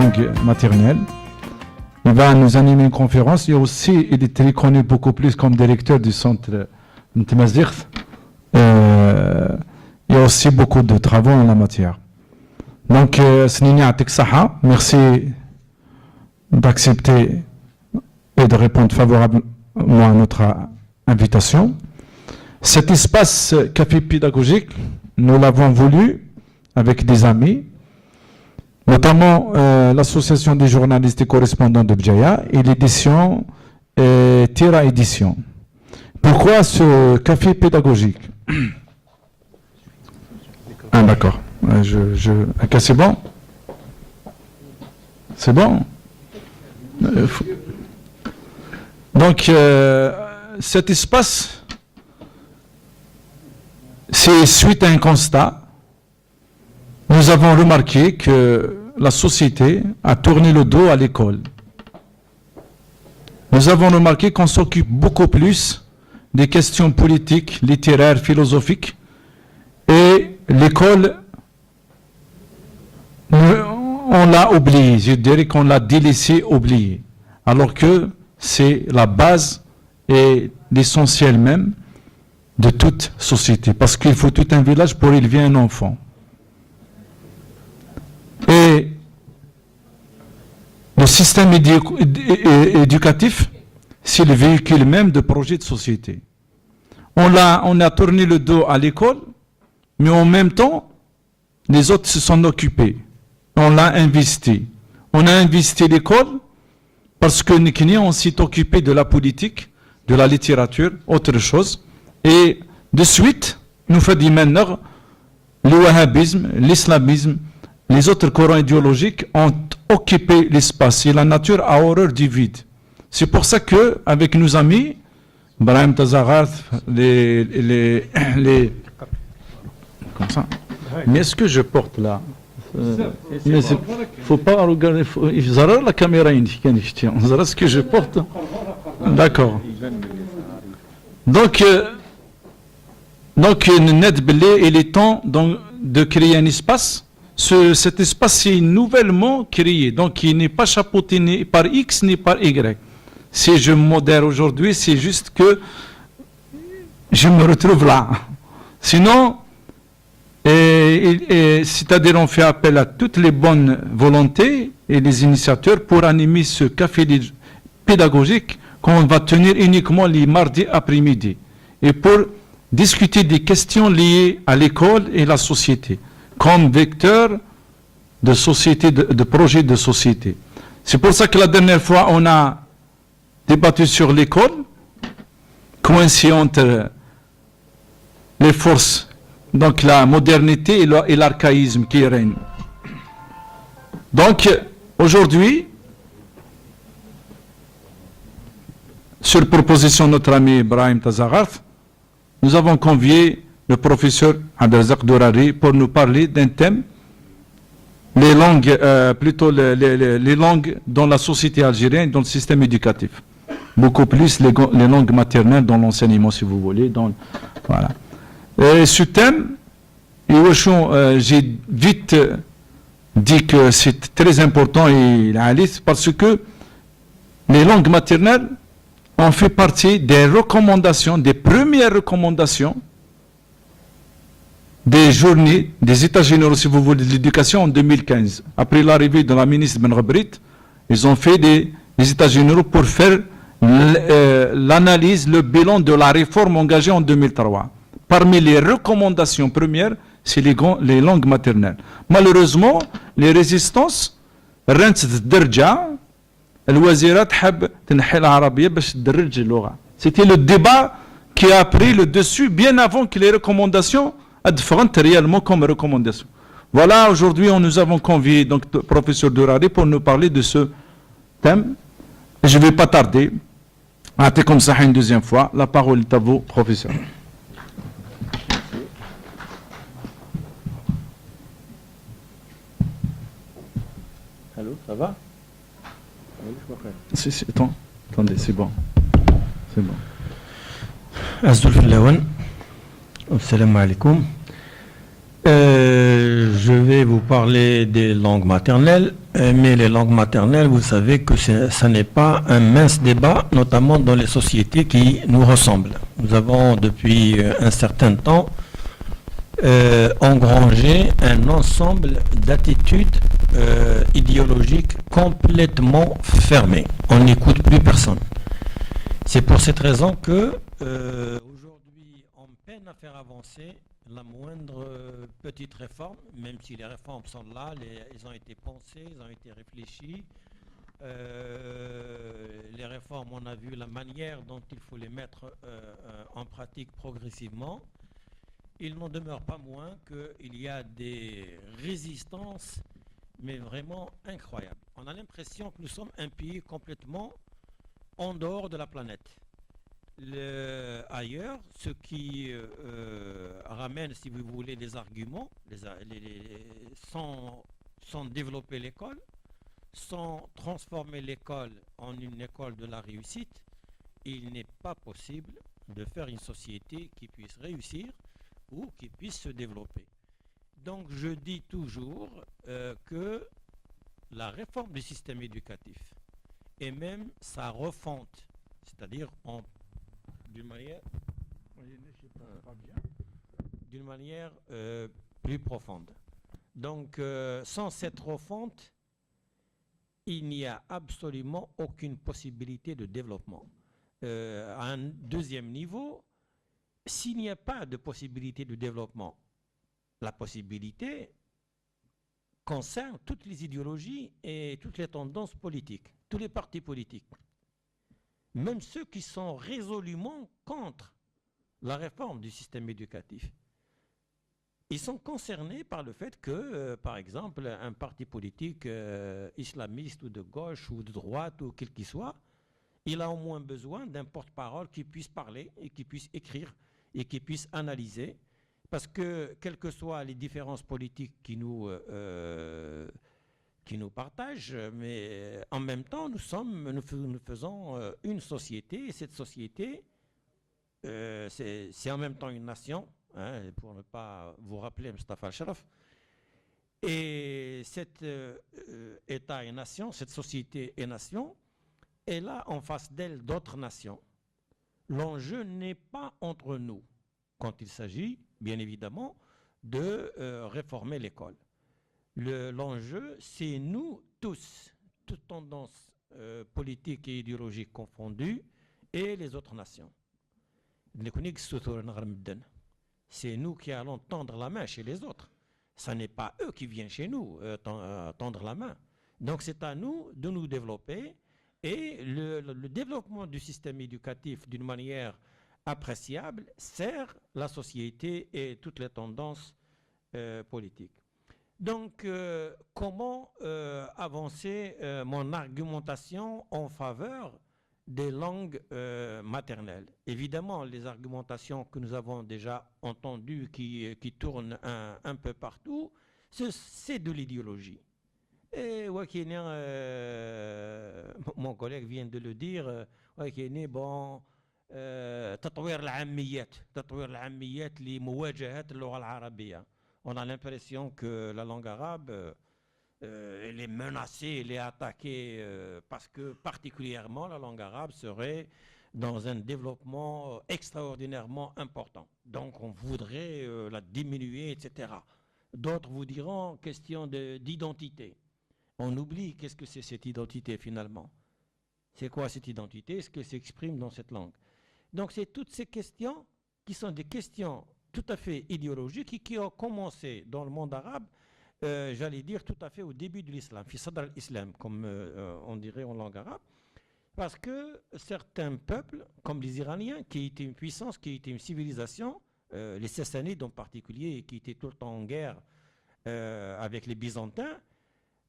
langue maternelle. Il va nous animer une conférence. Il est très connu beaucoup plus comme directeur du centre Ntemazirth. Il y a aussi beaucoup de travaux en la matière. Donc, Snini Atek Saha, merci d'accepter et de répondre favorablement à notre invitation. Cet espace café pédagogique, nous l'avons voulu avec des amis, notamment l'association des journalistes et correspondants de Bjaya et l'édition Tira Édition. Pourquoi ce café pédagogique? Ah d'accord. Ok, c'est bon? C'est bon? Donc, cet espace, c'est suite à un constat. Nous avons remarqué que la société a tourné le dos à l'école. Nous avons remarqué qu'on s'occupe beaucoup plus des questions politiques, littéraires, philosophiques, et l'école, on l'a oublié, je dirais qu'on l'a délaissé, oublié, alors que c'est la base et l'essentiel même de toute société, parce qu'il faut tout un village pour élever un enfant. Et le système éducatif, c'est le véhicule même de projet de société. On a tourné le dos à l'école, mais en même temps, les autres se sont occupés. On l'a investi. On a investi l'école parce que on s'est occupé de la politique, de la littérature, autre chose. Et de suite, nous faisons maintenant le wahhabisme, l'islamisme, les autres courants idéologiques ont occupé l'espace et la nature a horreur du vide. C'est pour ça que, avec nos amis, Brahim Tazaghart, comme ça. Mais est-ce que je porte là? Il ne faut pas regarder. Il y a la caméra indique. On verra ce que je porte. D'accord. Donc, Ned Belé, il est temps de créer un espace. Cet espace est nouvellement créé. Donc, il n'est pas chapeauté ni par X ni par Y. Si je modère aujourd'hui, c'est juste que je me retrouve là. Sinon, c'est-à-dire on fait appel à toutes les bonnes volontés et les initiateurs pour animer ce café pédagogique qu'on va tenir uniquement les mardis après-midi et pour discuter des questions liées à l'école et la société comme vecteur de société, de projet de société. C'est pour ça que la dernière fois on a débattu sur l'école, coïncident entre les forces, donc la modernité et l'archaïsme qui règne. Donc, aujourd'hui, sur proposition de notre ami Brahim Tazaghart, nous avons convié le professeur Abdelrazak Dourari pour nous parler d'un thème, les langues, les langues dans la société algérienne, dans le système éducatif. Beaucoup plus les langues maternelles dans l'enseignement, si vous voulez. Voilà. Et ce thème, j'ai vite dit que c'est très important parce que les langues maternelles ont fait partie des recommandations, des premières recommandations des journées des États généraux, si vous voulez, de l'éducation en 2015. Après l'arrivée de la ministre Ben Rabrit, ils ont fait des États généraux pour faire l'analyse, le bilan de la réforme engagée en 2003. Parmi les recommandations premières, c'est les langues maternelles. Malheureusement, les résistances, c'était le débat qui a pris le dessus bien avant que les recommandations adviennent réellement comme recommandations. Voilà, aujourd'hui, nous avons convié donc le professeur Dourari pour nous parler de ce thème. Et je ne vais pas tarder. Comme ça une deuxième fois. La parole est à vous, professeur. Allô, ça va? Attendez, c'est bon. C'est bon. Azul Filawan. Assalamu alaikum. Je vais vous parler des langues maternelles Mais les langues maternelles, vous savez que ça n'est pas un mince débat, notamment dans les sociétés qui nous ressemblent. Nous avons depuis un certain temps engrangé un ensemble d'attitudes idéologiques complètement fermées. On n'écoute plus personne. C'est pour cette raison que aujourd'hui on peine à faire avancer la moindre petite réforme, même si les réformes sont là, elles ont été pensées, elles ont été réfléchies. Les réformes, on a vu la manière dont il faut les mettre en pratique progressivement. Il n'en demeure pas moins qu'il y a des résistances, mais vraiment incroyables. On a l'impression que nous sommes un pays complètement en dehors de la planète. Ailleurs, ce qui ramène, si vous voulez, les arguments, sans développer l'école, sans transformer l'école en une école de la réussite, il n'est pas possible de faire une société qui puisse réussir ou qui puisse se développer. Donc je dis toujours que la réforme du système éducatif et même sa refonte, c'est-à-dire d'une manière plus profonde. Donc sans cette refonte, il n'y a absolument aucune possibilité de développement. À un deuxième niveau, s'il n'y a pas de possibilité de développement, la possibilité concerne toutes les idéologies et toutes les tendances politiques, tous les partis politiques. Même ceux qui sont résolument contre la réforme du système éducatif. Ils sont concernés par le fait que, par exemple, un parti politique islamiste ou de gauche ou de droite ou quel qu'il soit, il a au moins besoin d'un porte-parole qui puisse parler et qui puisse écrire et qui puisse analyser. Parce que, quelles que soient les différences politiques qui nous partagent, mais en même temps, nous faisons une société, et cette société, c'est en même temps une nation, hein, pour ne pas vous rappeler Mustafa Al-Sharaf. Et cet État et nation, cette société et nation, est là en face d'elle d'autres nations. L'enjeu n'est pas entre nous, quand il s'agit, bien évidemment, de réformer l'école. L'enjeu, c'est nous tous, toutes tendances politiques et idéologiques confondues, et les autres nations. C'est nous qui allons tendre la main chez les autres. Ce n'est pas eux qui viennent chez nous tendre la main. Donc c'est à nous de nous développer, et le développement du système éducatif d'une manière appréciable sert la société et toutes les tendances politiques. Donc, comment avancer mon argumentation en faveur des langues maternelles? Évidemment, les argumentations que nous avons déjà entendues, qui tournent un peu partout, c'est de l'idéologie. Et mon collègue vient de le dire, bon, تطوير العاميات لمواجهة اللغة العربية. On a l'impression que la langue arabe, elle est menacée, elle est attaquée, parce que particulièrement la langue arabe serait dans un développement extraordinairement important. Donc on voudrait la diminuer, etc. D'autres vous diront question d'identité. On oublie qu'est-ce que c'est cette identité finalement. C'est quoi cette identité? Est-ce qu'elle s'exprime dans cette langue? Donc c'est toutes ces questions qui sont des questions tout à fait idéologiques et qui ont commencé dans le monde arabe, j'allais dire tout à fait au début de l'islam, fi sadr al-islam, comme on dirait en langue arabe, parce que certains peuples, comme les Iraniens, qui étaient une puissance, qui étaient une civilisation, les Sassanides en particulier, qui étaient tout le temps en guerre avec les Byzantins,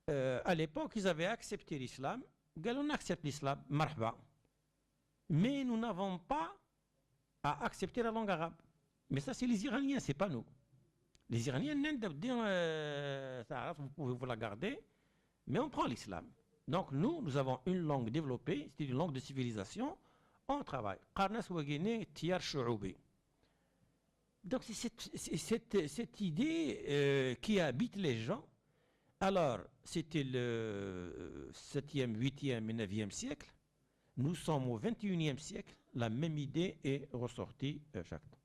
à l'époque, ils avaient accepté l'islam. On accepte l'islam, marhaba. Mais nous n'avons pas à accepter la langue arabe. Mais ça, c'est les Iraniens, c'est pas nous. Les Iraniens, vous pouvez vous la garder, mais on prend l'islam. Donc nous avons une langue développée, c'est une langue de civilisation, on travaille. Donc c'est cette idée qui habite les gens, Alors, c'était le 7e, 8e et 9e siècle. Nous sommes au 21e siècle. La même idée est ressortie chaque temps.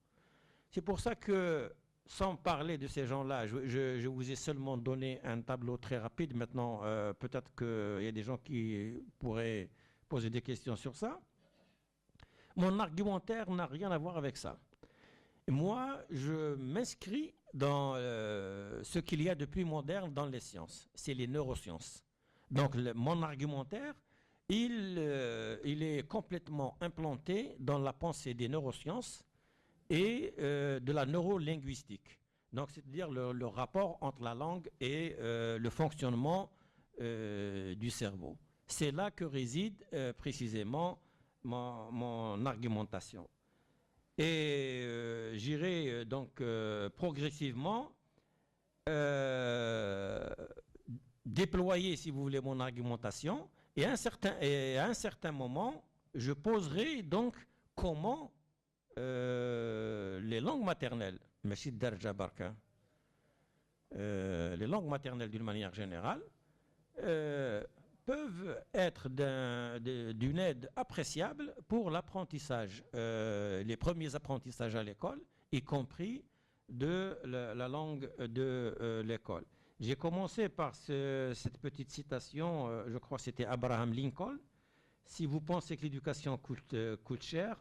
C'est pour ça que, sans parler de ces gens-là, je vous ai seulement donné un tableau très rapide. Maintenant, peut-être qu'il y a des gens qui pourraient poser des questions sur ça. Mon argumentaire n'a rien à voir avec ça. Moi, je m'inscris dans ce qu'il y a de plus moderne dans les sciences. C'est les neurosciences. Donc, mon argumentaire, il est complètement implanté dans la pensée des neurosciences et de la neurolinguistique. Donc, c'est-à-dire le rapport entre la langue et le fonctionnement du cerveau. C'est là que réside précisément mon argumentation. Et j'irai donc progressivement déployer, si vous voulez, mon argumentation. Et à un certain moment, je poserai donc comment les langues maternelles, les langues maternelles d'une manière générale, peuvent être d'une aide appréciable pour l'apprentissage, les premiers apprentissages à l'école, y compris de la langue de l'école. J'ai commencé par cette petite citation, je crois que c'était Abraham Lincoln. Si vous pensez que l'éducation coûte cher,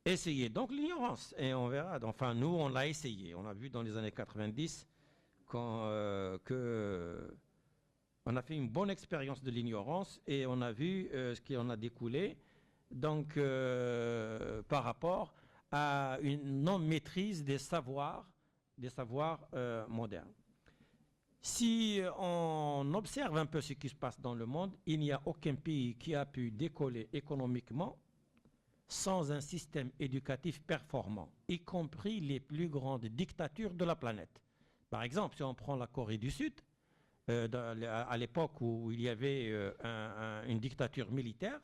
essayez. Donc l'ignorance, et on verra. Enfin, nous, on l'a essayé. On a vu dans les années 90 qu'on a fait une bonne expérience de l'ignorance et on a vu ce qui en a découlé. Donc, par rapport à une non-maîtrise des savoirs modernes. Si on observe un peu ce qui se passe dans le monde, il n'y a aucun pays qui a pu décoller économiquement sans un système éducatif performant, y compris les plus grandes dictatures de la planète. Par exemple, si on prend la Corée du Sud, à l'époque où il y avait une dictature militaire,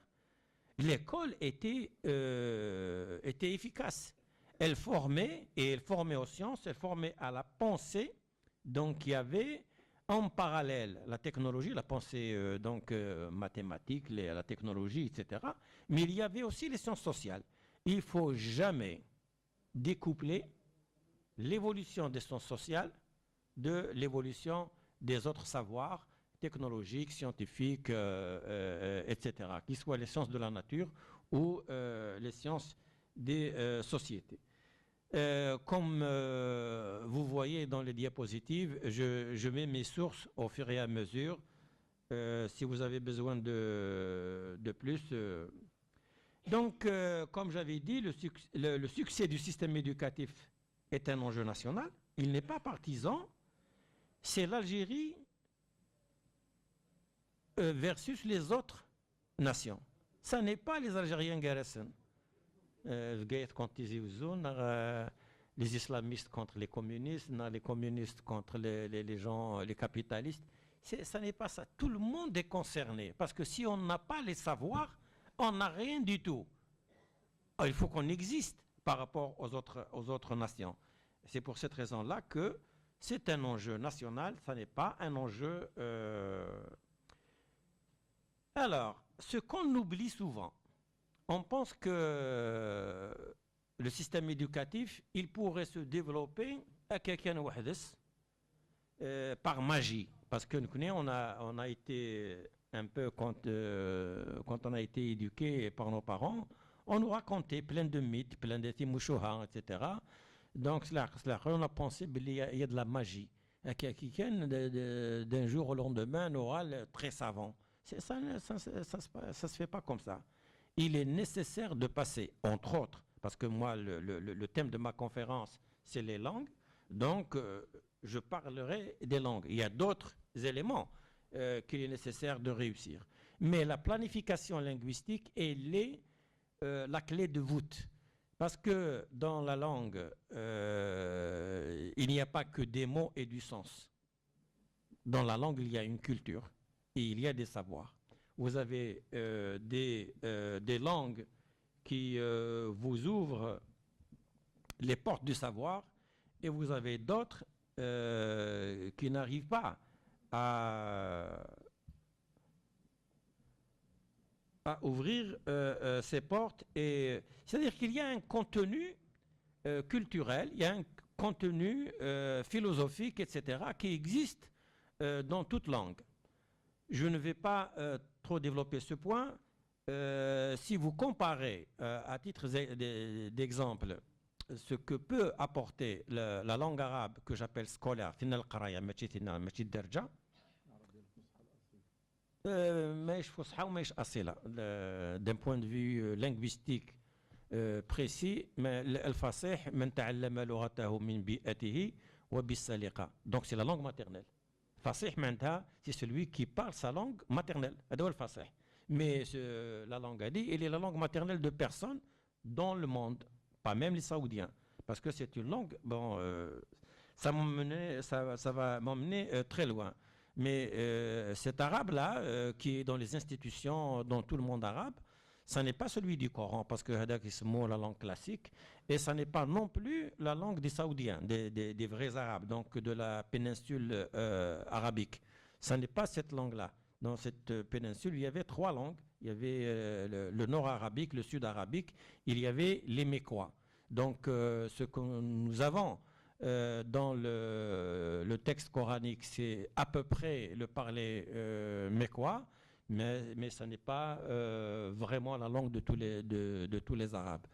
l'école était efficace. Elle formait aux sciences, elle formait à la pensée. Donc il y avait en parallèle la technologie, la pensée mathématique, la technologie, etc. Mais il y avait aussi les sciences sociales. Il ne faut jamais découpler l'évolution des sciences sociales de l'évolution des autres savoirs technologiques, scientifiques, etc., qu'ils soient les sciences de la nature ou les sciences des sociétés. Comme vous voyez dans les diapositives, je mets mes sources au fur et à mesure. Si vous avez besoin de plus. Donc, comme j'avais dit, le succès du système éducatif est un enjeu national. Il n'est pas partisan. C'est l'Algérie versus les autres nations. Ça n'est pas les Algériens Garesen. Les islamistes contre les communistes, les communistes contre les gens, les capitalistes. Ça n'est pas ça. Tout le monde est concerné. Parce que si on n'a pas les savoirs, on n'a rien du tout. Il faut qu'on existe par rapport aux autres nations. C'est pour cette raison-là que c'est un enjeu national, ça n'est pas un enjeu... Alors, ce qu'on oublie souvent, on pense que le système éducatif, il pourrait se développer à quelqu'un par magie. Parce que nous, on a été un peu, quand on a été éduqué par nos parents, on nous racontait plein de mythes, plein de timouchouha, etc. Donc, on a pensé qu'il y a de la magie. Quelqu'un d'un jour au lendemain, un oral très savant. Ça ne se fait pas comme ça. Il est nécessaire de passer, entre autres, parce que moi, le thème de ma conférence, c'est les langues, donc je parlerai des langues. Il y a d'autres éléments qu'il est nécessaire de réussir. Mais la planification linguistique, elle est la clé de voûte. Parce que dans la langue, il n'y a pas que des mots et du sens. Dans la langue, il y a une culture et il y a des savoirs. Vous avez des langues qui vous ouvrent les portes du savoir et vous avez d'autres qui n'arrivent pas à ouvrir ses portes. C'est-à-dire qu'il y a un contenu culturel, il y a un contenu philosophique, etc., qui existe dans toute langue. Je ne vais pas trop développer ce point. Si vous comparez, à titre d'exemple, ce que peut apporter la langue arabe que j'appelle scolaire, d'un point de vue linguistique précis, donc c'est la langue maternelle. Fasih, c'est celui qui parle sa langue maternelle. Mais la langue ali, elle est la langue maternelle de personnes dans le monde, pas même les Saoudiens, parce que c'est une langue, bon, ça va m'emmener très loin. Mais cet arabe-là, qui est dans les institutions, dans tout le monde arabe, ça n'est pas celui du Coran, parce que Hadak Ismo, la langue classique, et ça n'est pas non plus la langue des Saoudiens, des vrais Arabes, donc de la péninsule arabique. Ça n'est pas cette langue-là. Dans cette péninsule, il y avait 3 langues. Il y avait le nord arabique, le sud arabique, il y avait les Mécois. Donc ce que nous avons dans le texte coranique, c'est à peu près le parler mécois, mais ça n'est pas vraiment la langue de tous les Arabes.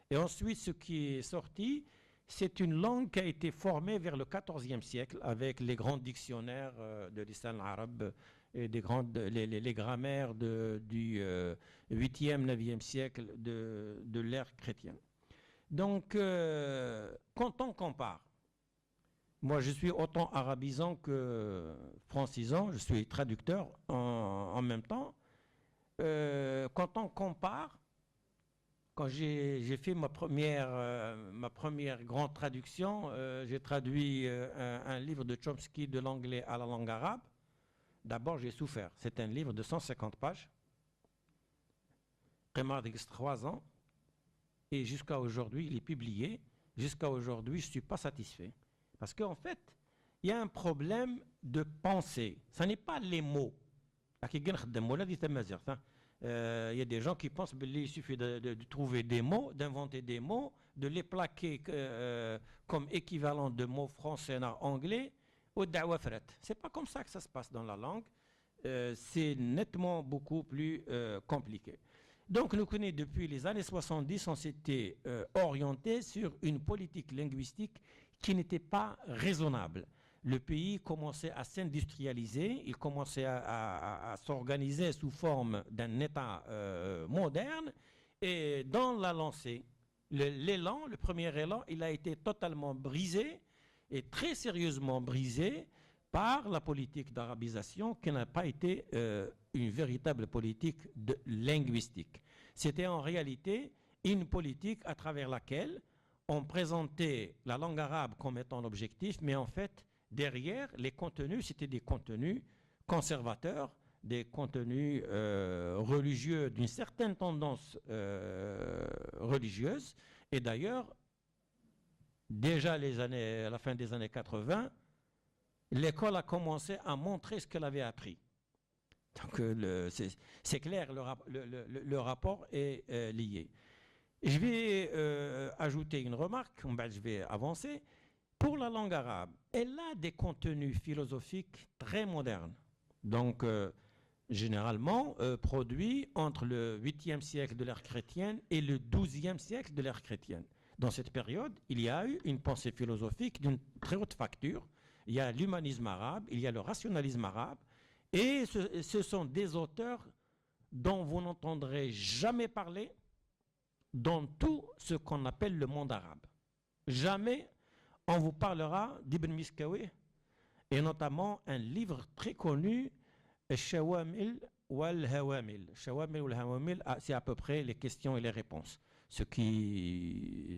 Et ensuite, ce qui est sorti, c'est une langue qui a été formée vers le XIVe siècle avec les grands dictionnaires de l'islam arabe et les grammaires du 8e, 9e siècle de l'ère chrétienne. Donc, quand on compare, moi je suis autant arabisant que francisant, je suis traducteur en même temps. Quand on compare, quand j'ai fait ma première grande traduction, j'ai traduit un livre de Chomsky de l'anglais à la langue arabe. D'abord, j'ai souffert. C'est un livre de 150 pages. Qimar 3 ans. Et jusqu'à aujourd'hui, il est publié. Jusqu'à aujourd'hui, je ne suis pas satisfait. Parce qu'en fait, il y a un problème de pensée. Ce n'est pas les mots. Il y a des gens qui pensent qu'il suffit de trouver des mots, d'inventer des mots, de les plaquer comme équivalent de mots français en anglais. C'est pas comme ça que ça se passe dans la langue. C'est nettement beaucoup plus compliqué. Donc, nous connaissons depuis les années 70, on s'était orienté sur une politique linguistique qui n'était pas raisonnable. Le pays commençait à s'industrialiser, il commençait à s'organiser sous forme d'un État moderne, et dans la lancée, le premier élan, il a été totalement brisé, et très sérieusement brisé, par la politique d'arabisation qui n'a pas été une véritable politique linguistique. C'était en réalité une politique à travers laquelle on présentait la langue arabe comme étant l'objectif, mais en fait, derrière, les contenus, c'était des contenus conservateurs, des contenus religieux d'une certaine tendance religieuse. Et d'ailleurs, déjà à la fin des années 80, l'école a commencé à montrer ce qu'elle avait appris. Donc c'est clair, le rapport est lié. Je vais ajouter une remarque, je vais avancer. Pour la langue arabe, elle a des contenus philosophiques très modernes. Donc, généralement, produits entre le 8e siècle de l'ère chrétienne et le 12e siècle de l'ère chrétienne. Dans cette période, il y a eu une pensée philosophique d'une très haute facture. Il y a l'humanisme arabe, il y a le rationalisme arabe, et ce sont des auteurs dont vous n'entendrez jamais parler dans tout ce qu'on appelle le monde arabe. Jamais on vous parlera d'Ibn Miskawi, et notamment un livre très connu, Shawamil wal Hawamil. Shawamil wal Hawamil, c'est à peu près les questions et les réponses. Ce qui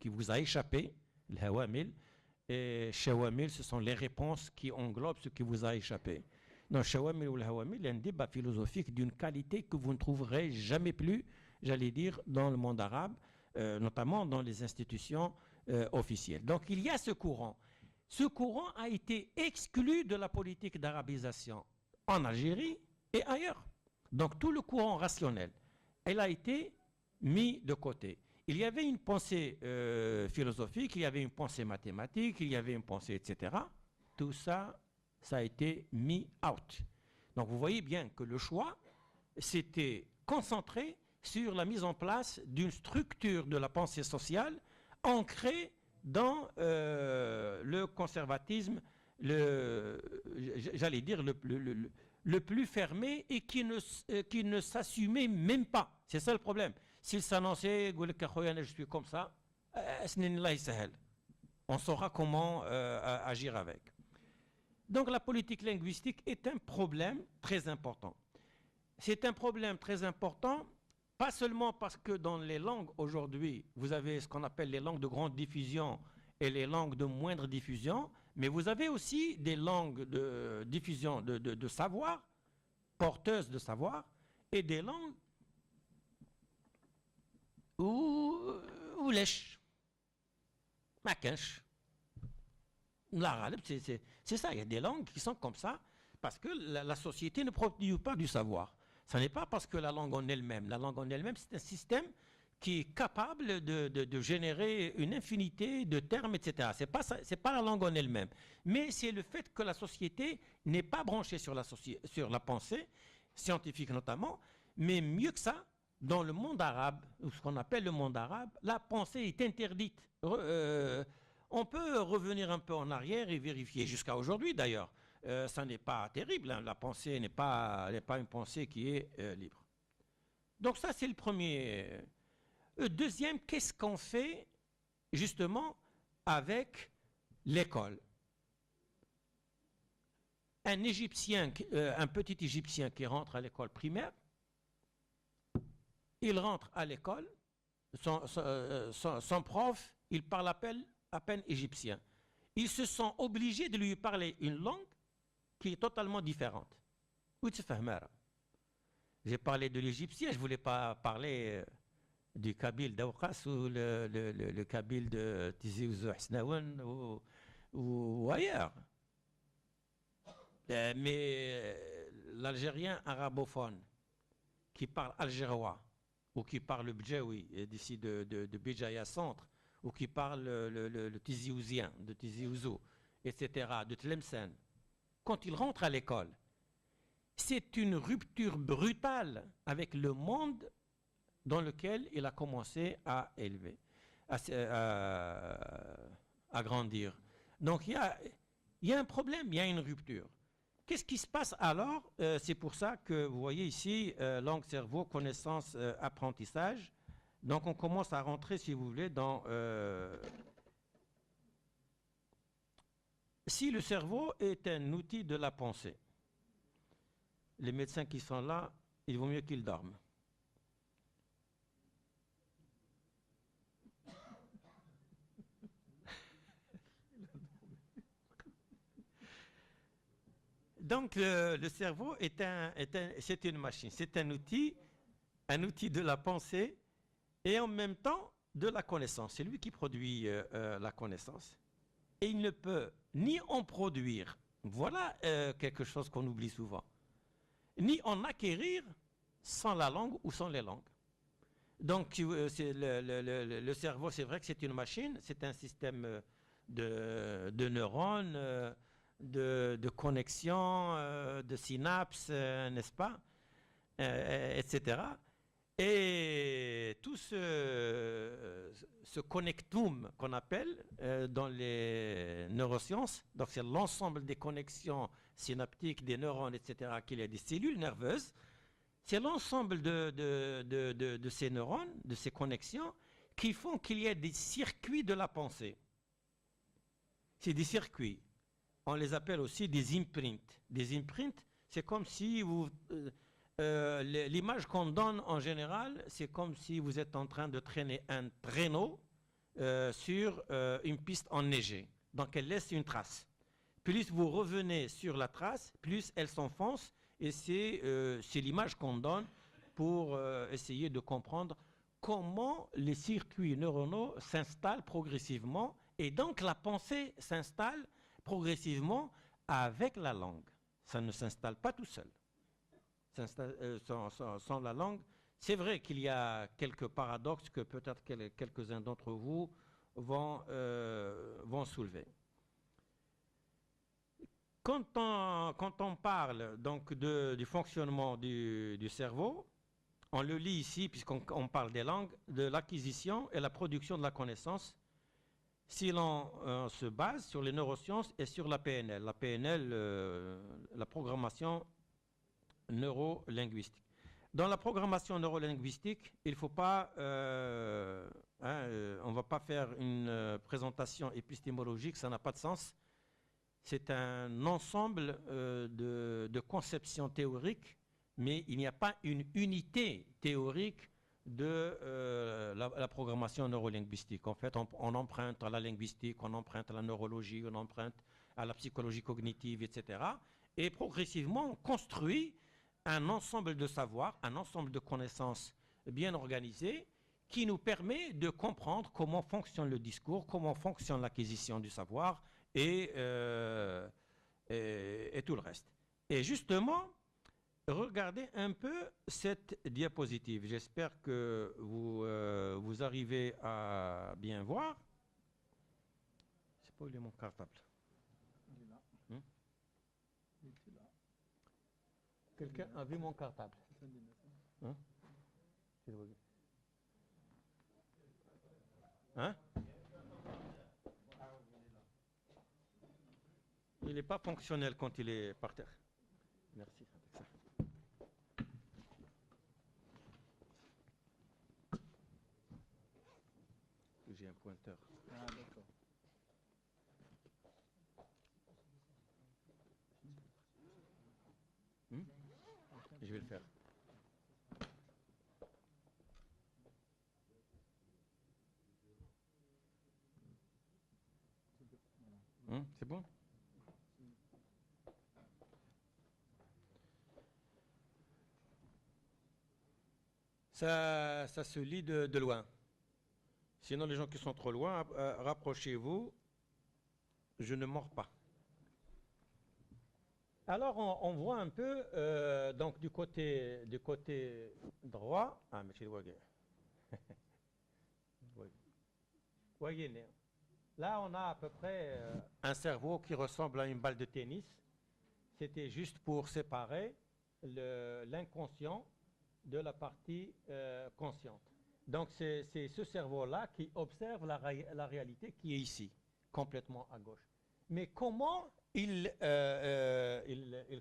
vous a échappé, le Hawamil, et Shawamil, ce sont les réponses qui englobent ce qui vous a échappé. Dans Shawamil ou Hawamil, il y a un débat philosophique d'une qualité que vous ne trouverez jamais plus, j'allais dire, dans le monde arabe, notamment dans les institutions officielles. Donc il y a ce courant. ce courant a été exclu de la politique d'arabisation en Algérie et ailleurs. Donc tout le courant rationnel, elle a été mis de côté. Il y avait une pensée philosophique, il y avait une pensée mathématique, il y avait une pensée, etc. Tout ça, ça a été mis out. Donc vous voyez bien que le choix s'était concentré sur la mise en place d'une structure de la pensée sociale ancrée dans le conservatisme, j'allais dire le plus fermé et qui ne s'assumait même pas. C'est ça le problème. S'il s'annonçait, je suis comme ça, on saura comment agir avec. Donc la politique linguistique est un problème très important. C'est un problème très important, pas seulement parce que dans les langues aujourd'hui, vous avez ce qu'on appelle les langues de grande diffusion et les langues de moindre diffusion, mais vous avez aussi des langues de diffusion de savoir, porteuses de savoir, et des langues où lèche, maquinche. L'arabe, c'est ça, il y a des langues qui sont comme ça, parce que la société ne produit pas du savoir. Ce n'est pas parce que la langue en elle-même, c'est un système qui est capable de générer une infinité de termes, etc. C'est pas la langue en elle-même, mais c'est le fait que la société n'est pas branchée sur la pensée, scientifique notamment, mais mieux que ça, dans le monde arabe, ou ce qu'on appelle le monde arabe, la pensée est interdite. On peut revenir un peu en arrière et vérifier, jusqu'à aujourd'hui d'ailleurs. Ça n'est pas terrible, hein. La pensée n'est pas une pensée qui est libre. Donc ça, c'est le premier. Deuxième, qu'est-ce qu'on fait justement avec l'école? Un Égyptien, un petit Égyptien qui rentre à l'école primaire, il rentre à l'école, son prof, il parle à peine égyptien. Ils se sont obligés de lui parler une langue qui est totalement différente. J'ai parlé de l'égyptien, je ne voulais pas parler du kabyle d'Aoukas ou le kabyle de Tizi Ouzou Hasnaouen ou ailleurs. Mais l'Algérien arabophone qui parle algérois ou qui parle le bdjaoui d'ici de Béjaïa Centre ou qui parle le Tizi Ouzien de Tizi Ouzou, etc., de Tlemcen, quand il rentre à l'école, c'est une rupture brutale avec le monde dans lequel il a commencé à élever, à grandir. Donc il y a un problème, il y a une rupture. Qu'est-ce qui se passe alors? C'est pour ça que vous voyez ici, langue, cerveau, connaissance, apprentissage. Donc on commence à rentrer, si vous voulez, dans... Si le cerveau est un outil de la pensée, les médecins qui sont là, il vaut mieux qu'ils dorment. Donc le cerveau c'est une machine, c'est un outil de la pensée et en même temps de la connaissance. C'est lui qui produit la connaissance. Et il ne peut ni en produire, voilà quelque chose qu'on oublie souvent, ni en acquérir sans la langue ou sans les langues. Donc le cerveau, c'est vrai que c'est une machine, c'est un système de neurones, de connexions, de synapses, n'est-ce pas, etc. Et tout ce connectum qu'on appelle dans les neurosciences, donc c'est l'ensemble des connexions synaptiques, des neurones, etc., qu'il y a des cellules nerveuses, c'est l'ensemble de ces neurones, de ces connexions, qui font qu'il y ait des circuits de la pensée. C'est des circuits. On les appelle aussi des imprints. Des imprints, c'est comme si l'image qu'on donne en général, c'est comme si vous êtes en train de traîner un traîneau sur une piste enneigée. Donc elle laisse une trace. Plus vous revenez sur la trace, plus elle s'enfonce, et c'est l'image qu'on donne pour essayer de comprendre comment les circuits neuronaux s'installent progressivement, et donc la pensée s'installe progressivement avec la langue. Ça ne s'installe pas tout seul. Sans la langue, c'est vrai qu'il y a quelques paradoxes que peut-être quelques-uns d'entre vous vont soulever. Quand on parle donc du fonctionnement du cerveau, on le lit ici, puisqu'on parle des langues, de l'acquisition et la production de la connaissance, si l'on se base sur les neurosciences et sur la PNL. La PNL, la programmation neurolinguistique. Dans la programmation neurolinguistique, il ne faut pas, on ne va pas faire une présentation épistémologique, ça n'a pas de sens. C'est un ensemble de conceptions théoriques, mais il n'y a pas une unité théorique de la programmation neurolinguistique. En fait, on emprunte à la linguistique, on emprunte à la neurologie, on emprunte à la psychologie cognitive, etc. Et progressivement, on construit un ensemble de savoirs, un ensemble de connaissances bien organisées qui nous permet de comprendre comment fonctionne le discours, comment fonctionne l'acquisition du savoir et tout le reste. Et justement, regardez un peu cette diapositive. J'espère que vous arrivez à bien voir. Je ne sais pas où il est mon cartable. Il est là. Il était là. Quelqu'un a vu mon cartable? Hein? Hein? Il n'est pas fonctionnel quand il est par terre. Merci. J'ai un pointeur. Ah, d'accord. Je vais le faire. C'est bon? Ça se lit de loin. Sinon, les gens qui sont trop loin, rapprochez-vous. Je ne mords pas. Alors, on voit un peu, donc du côté droit. Ah, mais voyez, là, on a à peu près un cerveau qui ressemble à une balle de tennis. C'était juste pour séparer l'inconscient de la partie consciente. Donc, c'est ce cerveau-là qui observe la réalité qui est ici, complètement à gauche. Mais comment il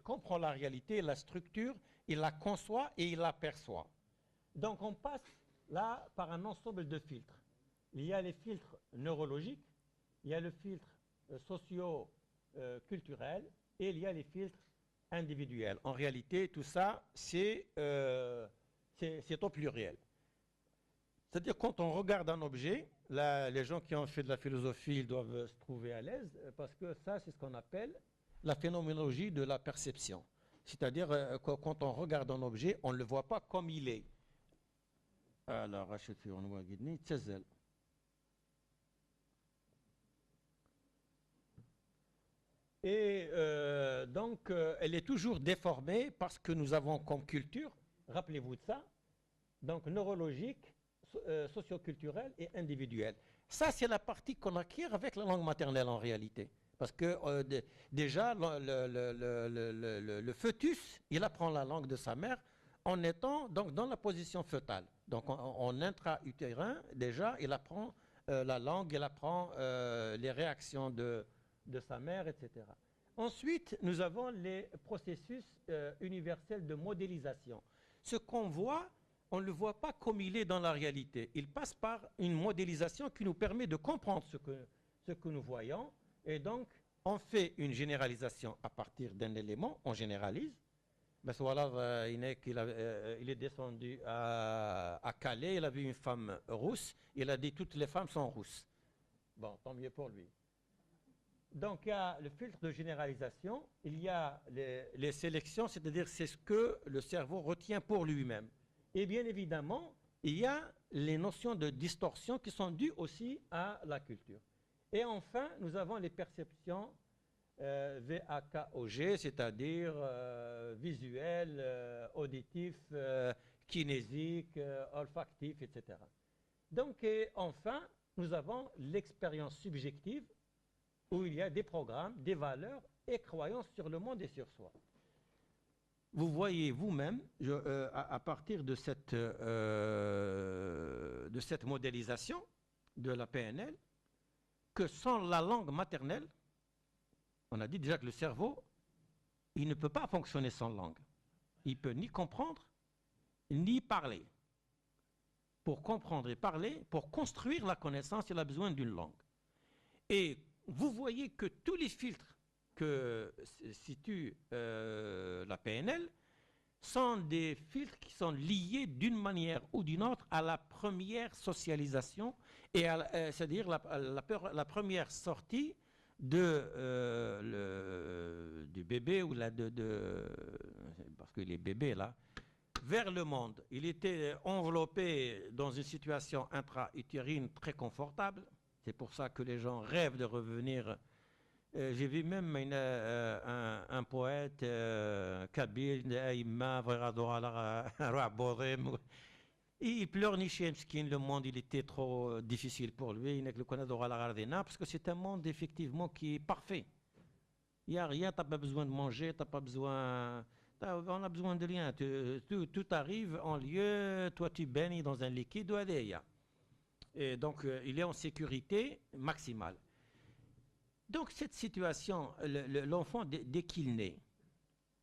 comprend la réalité, la structure, il la conçoit et il la perçoit. Donc, on passe là par un ensemble de filtres. Il y a les filtres neurologiques, il y a le filtre socio-culturel et il y a les filtres individuels. En réalité, tout ça, c'est au pluriel. C'est-à-dire, quand on regarde un objet, là, les gens qui ont fait de la philosophie, ils doivent se trouver à l'aise, parce que ça, c'est ce qu'on appelle la phénoménologie de la perception. C'est-à-dire, quand on regarde un objet, on ne le voit pas comme il est. Alors, et donc, elle est toujours déformée parce que nous avons comme culture, rappelez-vous de ça, donc neurologique, socioculturelle et individuelle. Ça, c'est la partie qu'on acquiert avec la langue maternelle en réalité. Parce que déjà, le fœtus, il apprend la langue de sa mère en étant donc dans la position fœtale. Donc en intra-utérin, déjà, il apprend la langue, il apprend les réactions de sa mère, etc. Ensuite, nous avons les processus universels de modélisation. Ce qu'on voit, on ne le voit pas comme il est dans la réalité. Il passe par une modélisation qui nous permet de comprendre ce que nous voyons. Et donc, on fait une généralisation à partir d'un élément, on généralise. Ben, voilà, il est descendu à Calais, il a vu une femme rousse, il a dit toutes les femmes sont rousses. Bon, tant mieux pour lui. Donc, il y a le filtre de généralisation, il y a les sélections, c'est-à-dire c'est ce que le cerveau retient pour lui-même. Et bien évidemment, il y a les notions de distorsion qui sont dues aussi à la culture. Et enfin, nous avons les perceptions VAKOG, c'est-à-dire visuel, auditif, kinésique, olfactif, etc. Donc, et enfin, nous avons l'expérience subjective où il y a des programmes, des valeurs et croyances sur le monde et sur soi. Vous voyez vous-même, à partir de cette modélisation de la PNL, que sans la langue maternelle, on a dit déjà que le cerveau, il ne peut pas fonctionner sans langue. Il ne peut ni comprendre, ni parler. Pour comprendre et parler, pour construire la connaissance, il a besoin d'une langue. Et vous voyez que tous les filtres que situe la PNL sont des filtres qui sont liés d'une manière ou d'une autre à la première socialisation, et c'est-à-dire la première sortie du bébé, ou parce qu'il est bébé là, vers le monde. Il était enveloppé dans une situation intra-utérine très confortable. C'est pour ça que les gens rêvent de revenir. J'ai vu même un poète kabyle, il pleure le monde, il était trop difficile pour lui, parce que c'est un monde effectivement qui est parfait. Il n'y a rien, tu n'as pas besoin de manger, tu n'as pas besoin... On a besoin de rien. Tout arrive en lieu, toi tu baignes dans un liquide, et donc il est en sécurité maximale. Donc cette situation, l'enfant dès qu'il naît,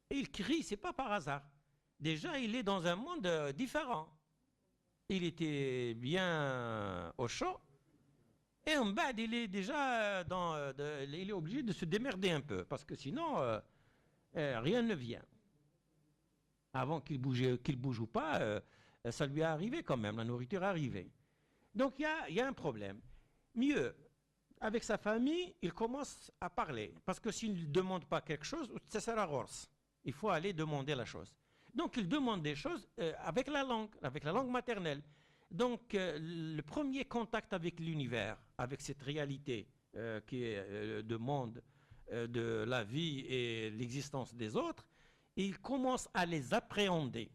il crie, c'est pas par hasard. Déjà il est dans un monde différent. Il était bien au chaud, et en bas il est déjà il est obligé de se démerder un peu, parce que sinon rien ne vient. Avant qu'il bouge ou pas, ça lui est arrivé quand même, la nourriture est arrivée. Donc il y a un problème. Mieux, avec sa famille, il commence à parler. Parce que s'il ne demande pas quelque chose, ça sera rorse. Il faut aller demander la chose. Donc il demande des choses avec la langue maternelle. Donc le premier contact avec l'univers, avec cette réalité qui est de monde, de la vie et l'existence des autres, il commence à les appréhender,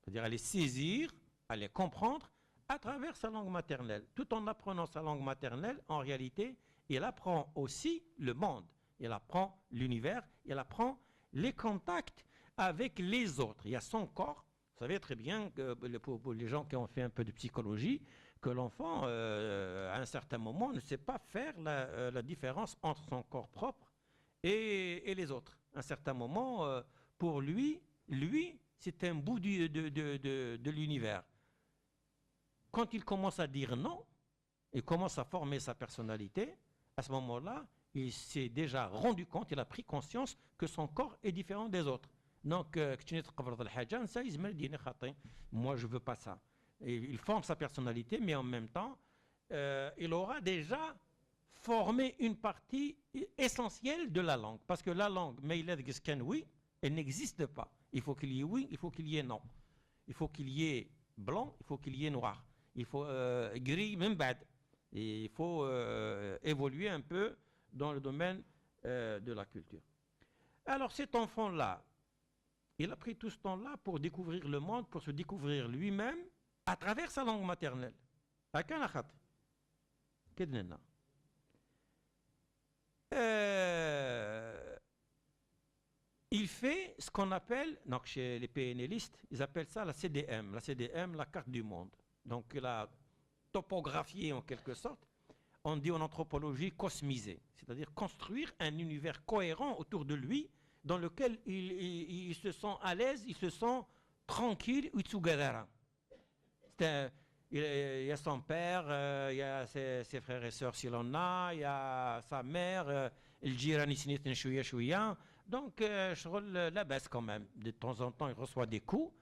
c'est-à-dire à les saisir, à les comprendre à travers sa langue maternelle. Tout en apprenant sa langue maternelle, en réalité, il apprend aussi le monde, il apprend l'univers, il apprend les contacts avec les autres. Il y a son corps. Vous savez très bien que pour les gens qui ont fait un peu de psychologie, que l'enfant, à un certain moment, ne sait pas faire la différence entre son corps propre et les autres. À un certain moment, pour lui, c'est un bout de l'univers. Quand il commence à dire non, il commence à former sa personnalité, à ce moment-là, il s'est déjà rendu compte, il a pris conscience que son corps est différent des autres. Donc, moi je ne veux pas ça. Et il forme sa personnalité, mais en même temps, il aura déjà formé une partie essentielle de la langue. Parce que la langue, oui, elle n'existe pas. Il faut qu'il y ait oui, il faut qu'il y ait non. Il faut qu'il y ait blanc, il faut qu'il y ait noir. Il faut gris, même bad. Et il faut évoluer un peu dans le domaine de la culture. Alors cet enfant-là, il a pris tout ce temps-là pour découvrir le monde, pour se découvrir lui-même à travers sa langue maternelle. Il fait ce qu'on appelle, donc chez les PNListes, ils appellent ça la CDM. La CDM, la carte du monde. Donc il a topographié en quelque sorte, on dit en anthropologie cosmiser, c'est-à-dire construire un univers cohérent autour de lui, dans lequel il se sent à l'aise, il se sent tranquille, il y a son père, il y a ses frères et sœurs s'il en a, il y a sa mère, donc la baisse quand même. De temps en temps, il reçoit des coups,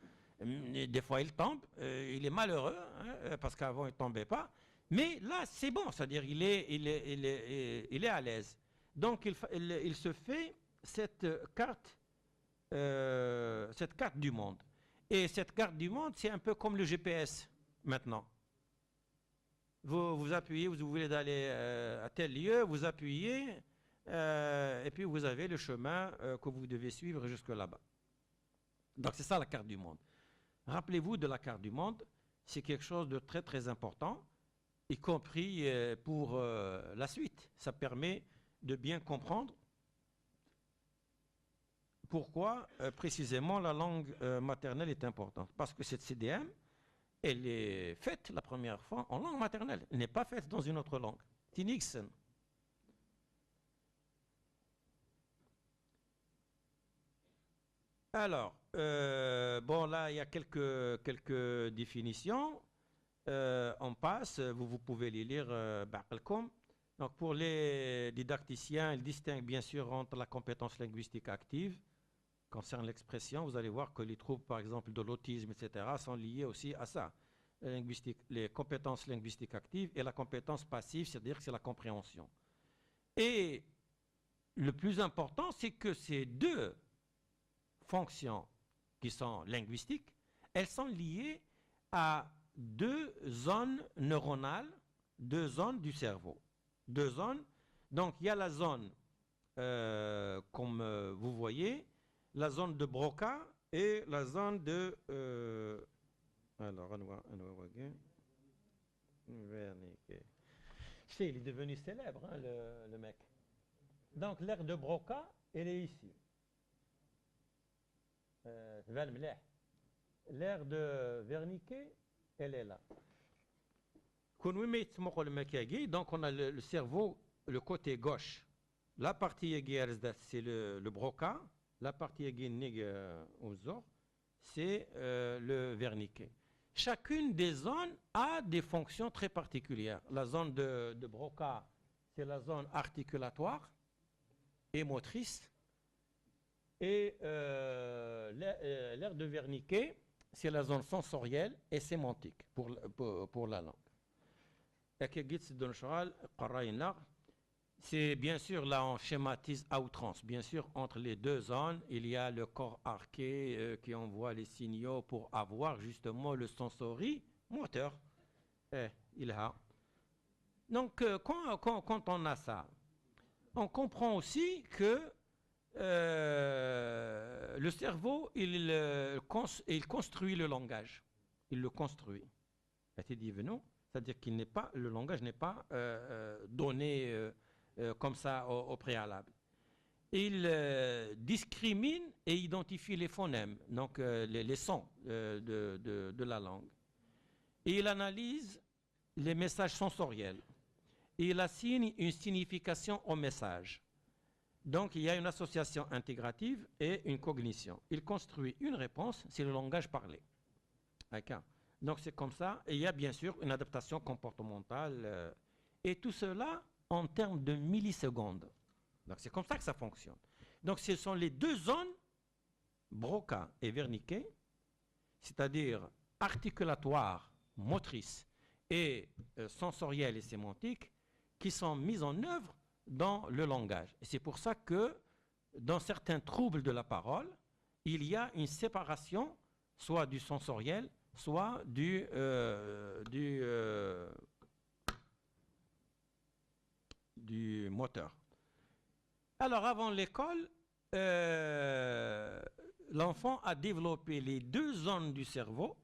des fois il tombe, il est malheureux, hein, parce qu'avant il ne tombait pas, mais là c'est bon, c'est-à-dire il est à l'aise. Donc il se fait cette carte du monde. Et cette carte du monde, c'est un peu comme le GPS maintenant. Vous appuyez, vous voulez aller à tel lieu, vous appuyez, Et puis vous avez le chemin que vous devez suivre jusque là-bas. Donc c'est ça la carte du monde. Rappelez-vous de la carte du monde, c'est quelque chose de très très important, y compris pour la suite. Ça permet de bien comprendre pourquoi précisément la langue maternelle est importante. Parce que cette CDM, elle est faite la première fois en langue maternelle. Elle n'est pas faite dans une autre langue. Tinixen. Alors, bon là, il y a quelques définitions. On passe, vous pouvez les lire. Donc pour les didacticiens, ils distinguent bien sûr entre la compétence linguistique active, concerne l'expression. Vous allez voir que les troubles, par exemple, de l'autisme, etc., sont liés aussi à ça. Les compétences linguistiques actives et la compétence passive, c'est-à-dire que c'est la compréhension. Et le plus important, c'est que ces deux fonctions qui sont linguistiques, elles sont liées à deux zones neuronales, deux zones du cerveau. Deux zones. Donc, il y a la zone, comme vous voyez, la zone de Broca et la zone de... alors, Wernicke. Il est devenu célèbre, hein, le mec. Donc, l'aire de Broca, elle est ici. L'aire de Wernicke, elle est là. Donc, on a le cerveau, le côté gauche. La partie c'est le Broca. La partie c'est le Wernicke. Chacune des zones a des fonctions très particulières. La zone de Broca, c'est la zone articulatoire et motrice. Et l'aire de Wernicke, c'est la zone sensorielle et sémantique pour la langue. C'est bien sûr, là on schématise à outrance. Bien sûr, entre les deux zones, il y a le corps arqué qui envoie les signaux pour avoir justement le sensori-moteur. Donc, quand on a ça, on comprend aussi que le cerveau, il construit le langage. Il le construit. C'est-à-dire que le langage n'est pas donné comme ça au préalable. Il discrimine et identifie les phonèmes, donc les sons de la langue. Et il analyse les messages sensoriels. Et il assigne une signification au message. Donc il y a une association intégrative et une cognition. Il construit une réponse, c'est le langage parlé. D'accord. Donc c'est comme ça. Et il y a bien sûr une adaptation comportementale. Et tout cela en termes de millisecondes. Donc c'est comme ça que ça fonctionne. Donc ce sont les deux zones, Broca et Wernicke, c'est-à-dire articulatoire, motrice et sensorielle et sémantique, qui sont mises en œuvre dans le langage. Et c'est pour ça que dans certains troubles de la parole, il y a une séparation soit du sensoriel, soit du moteur. Alors avant l'école, l'enfant a développé les deux zones du cerveau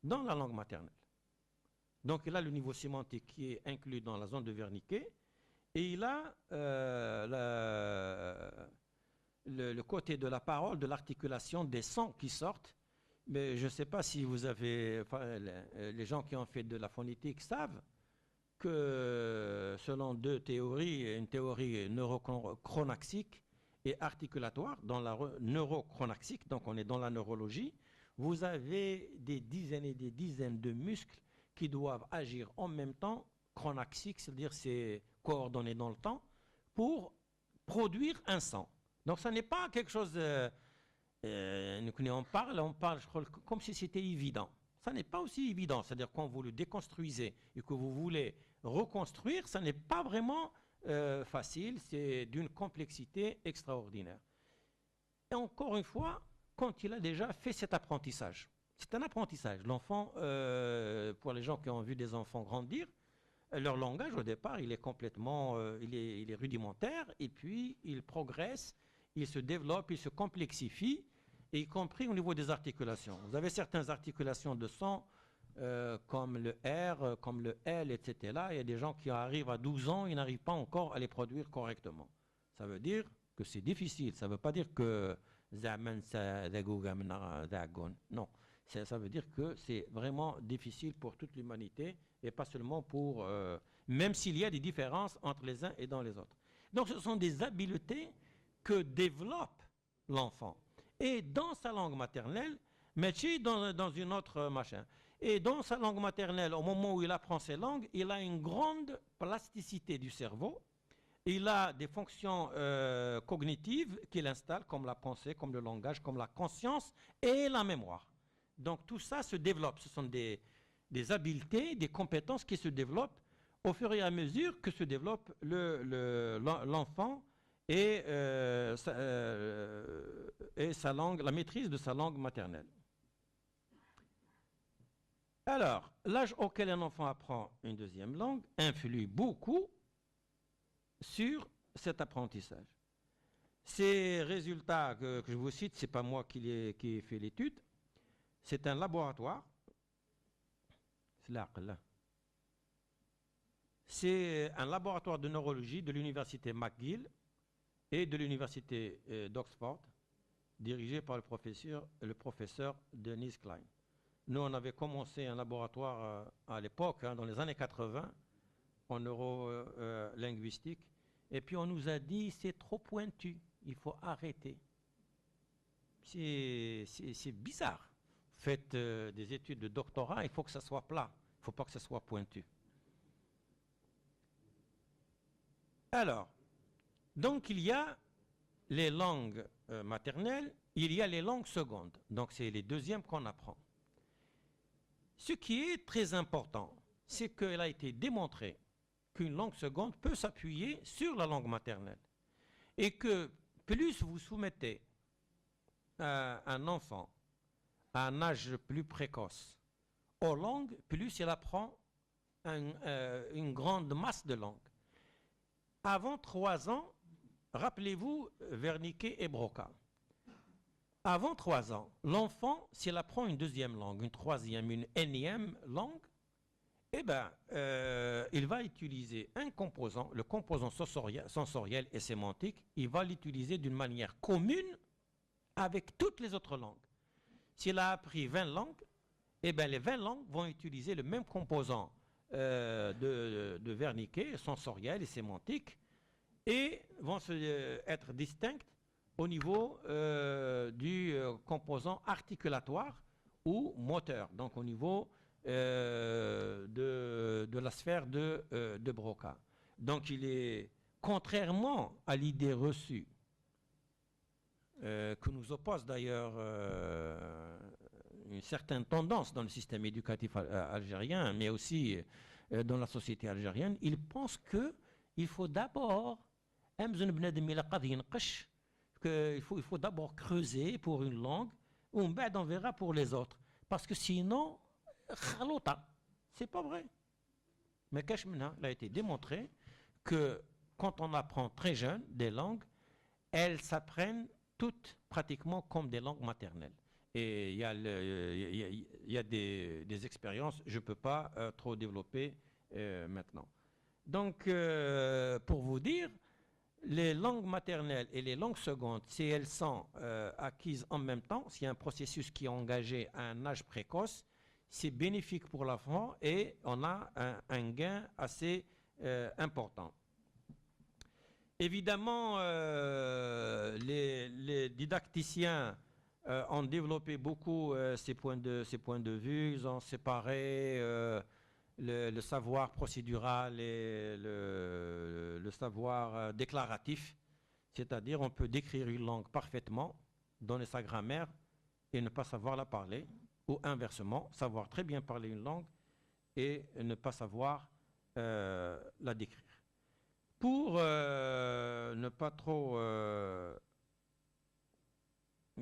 dans la langue maternelle. Donc il a le niveau sémantique qui est inclus dans la zone de Wernicke et il a le côté de la parole, de l'articulation des sons qui sortent. Mais je ne sais pas si vous avez, les gens qui ont fait de la phonétique savent que selon deux théories, une théorie neurochronaxique et articulatoire, dans la neurochronaxique, donc on est dans la neurologie, vous avez des dizaines et des dizaines de muscles qui doivent agir en même temps, chronaxique, c'est-à-dire c'est coordonné dans le temps, pour produire un son. Donc ça n'est pas quelque chose, on parle je crois, comme si c'était évident. Ça n'est pas aussi évident, c'est-à-dire quand vous le déconstruisez et que vous voulez reconstruire, ça n'est pas vraiment facile, c'est d'une complexité extraordinaire. Et encore une fois, quand il a déjà fait cet apprentissage, c'est un apprentissage. L'enfant, pour les gens qui ont vu des enfants grandir, leur langage au départ, il est complètement, il est rudimentaire, et puis il progresse, il se développe, il se complexifie, et y compris au niveau des articulations. Vous avez certaines articulations de son, comme le R, comme le L, etc. Il y a des gens qui arrivent à 12 ans, ils n'arrivent pas encore à les produire correctement. Ça veut dire que c'est difficile. Ça ne veut pas dire que non. Ça veut dire que c'est vraiment difficile pour toute l'humanité et pas seulement pour... même s'il y a des différences entre les uns et dans les autres. Donc ce sont des habiletés que développe l'enfant. Et dans sa langue maternelle, mais dans une autre machin. Et dans sa langue maternelle, au moment où il apprend ces langues, il a une grande plasticité du cerveau. Il a des fonctions cognitives qu'il installe, comme la pensée, comme le langage, comme la conscience et la mémoire. Donc tout ça se développe. Ce sont des habiletés, des compétences qui se développent au fur et à mesure que se développe l'enfant et sa langue, la maîtrise de sa langue maternelle. Alors, l'âge auquel un enfant apprend une deuxième langue influe beaucoup sur cet apprentissage. Ces résultats que je vous cite, ce n'est pas moi qui ai fait l'étude, c'est un laboratoire. C'est un laboratoire de neurologie de l'université McGill et de l'université d'Oxford, dirigé par le professeur Dennis Klein. Nous, on avait commencé un laboratoire à l'époque, dans les années 80, en neurolinguistique, et puis on nous a dit c'est trop pointu, il faut arrêter. C'est bizarre. Faites des études de doctorat, il faut que ça soit plat, il ne faut pas que ça soit pointu. Alors, donc il y a les langues maternelles, il y a les langues secondes, donc c'est les deuxièmes qu'on apprend. Ce qui est très important, c'est qu'il a été démontré qu'une langue seconde peut s'appuyer sur la langue maternelle. Et que plus vous soumettez un enfant à un âge plus précoce aux langues, plus il apprend une grande masse de langues. Avant 3 ans, rappelez-vous Wernicke et Broca. Avant 3 ans, l'enfant, s'il apprend une deuxième langue, une troisième, une énième langue, eh ben, il va utiliser un composant, le composant sensoriel et sémantique, il va l'utiliser d'une manière commune avec toutes les autres langues. S'il a appris 20 langues, eh ben, les 20 langues vont utiliser le même composant de Wernicke, sensoriel et sémantique, et vont être distinctes au niveau du composant articulatoire ou moteur, donc au niveau de la sphère de Broca. Donc il est, contrairement à l'idée reçue, que nous oppose d'ailleurs une certaine tendance dans le système éducatif algérien, mais aussi dans la société algérienne, il pense qu'il faut d'abord il faut d'abord creuser pour une langue, on verra pour les autres. Parce que sinon, c'est pas vrai. Mais Kashmina, il a été démontré que quand on apprend très jeune des langues, elles s'apprennent toutes pratiquement comme des langues maternelles. Et il y a des expériences, je ne peux pas trop développer maintenant. Donc, pour vous dire, les langues maternelles et les langues secondes, si elles sont acquises en même temps, s'il y a un processus qui est engagé à un âge précoce, c'est bénéfique pour l'enfant et on a un gain assez important. Évidemment, les didacticiens ont développé beaucoup ces points de vue, ils ont séparé le savoir procédural et le savoir déclaratif, c'est-à-dire on peut décrire une langue parfaitement, donner sa grammaire et ne pas savoir la parler, ou inversement, savoir très bien parler une langue et ne pas savoir la décrire. Pour ne pas trop...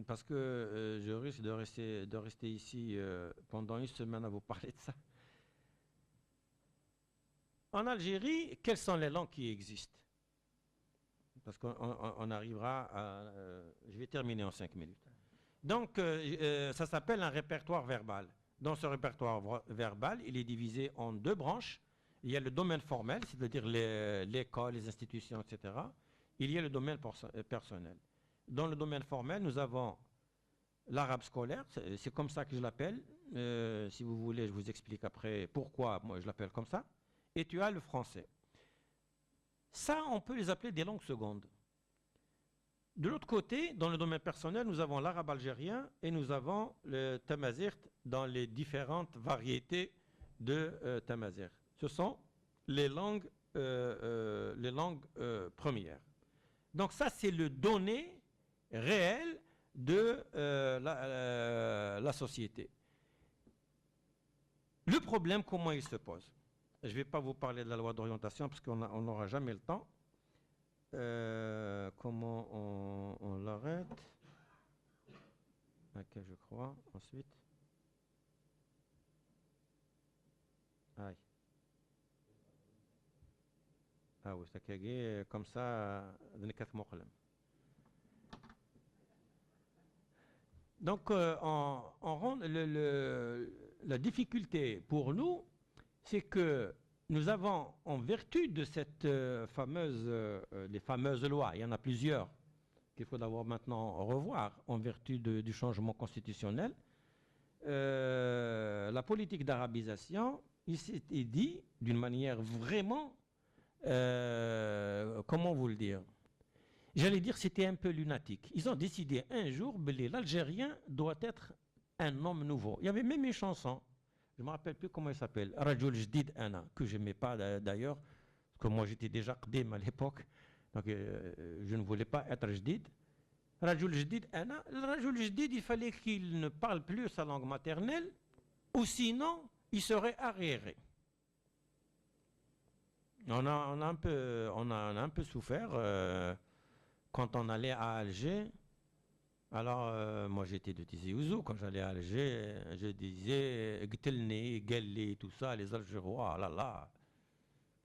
parce que je risque de rester ici pendant une semaine à vous parler de ça. En Algérie, quelles sont les langues qui existent? Parce qu'on arrivera à... je vais terminer en 5 minutes. Donc, ça s'appelle un répertoire verbal. Dans ce répertoire verbal, il est divisé en 2 branches. Il y a le domaine formel, c'est-à-dire l'école, les institutions, etc. Il y a le domaine personnel. Dans le domaine formel, nous avons l'arabe scolaire, c'est comme ça que je l'appelle. Si vous voulez, je vous explique après pourquoi moi je l'appelle comme ça. Et tu as le français. Ça, on peut les appeler des langues secondes. De l'autre côté, dans le domaine personnel, nous avons l'arabe algérien et nous avons le tamazight dans les différentes variétés de tamazight. Ce sont les langues premières. Donc ça, c'est le donné réel de la société. Le problème, comment il se pose? Je ne vais pas vous parler de la loi d'orientation parce qu'on n'aura jamais le temps. Comment on l'arrête? Ok, je crois. Ensuite. Aïe. Ah oui, c'est comme ça. Donc, la difficulté pour nous, c'est que nous avons, en vertu de cette les fameuses lois, il y en a plusieurs qu'il faut d'abord maintenant revoir en vertu du changement constitutionnel, la politique d'arabisation, il s'est dit d'une manière vraiment, comment vous le dire? J'allais dire c'était un peu lunatique. Ils ont décidé un jour que l'Algérien doit être un homme nouveau. Il y avait même une chanson. Je ne me rappelle plus comment elle s'appelle. Rajoul Jdid Ana, que je n'aimais pas d'ailleurs, parce que moi j'étais déjà qdim à l'époque, donc je ne voulais pas être Jdid. Rajoul Jdid Ana, le Rajoul Jdid, il fallait qu'il ne parle plus sa langue maternelle, ou sinon il serait arriéré. On a un peu souffert quand on allait à Alger. Alors, moi j'étais de Tizi Ouzou, quand j'allais à Alger, je disais Gtelni, Gelli, tout ça, les Algérois, là là.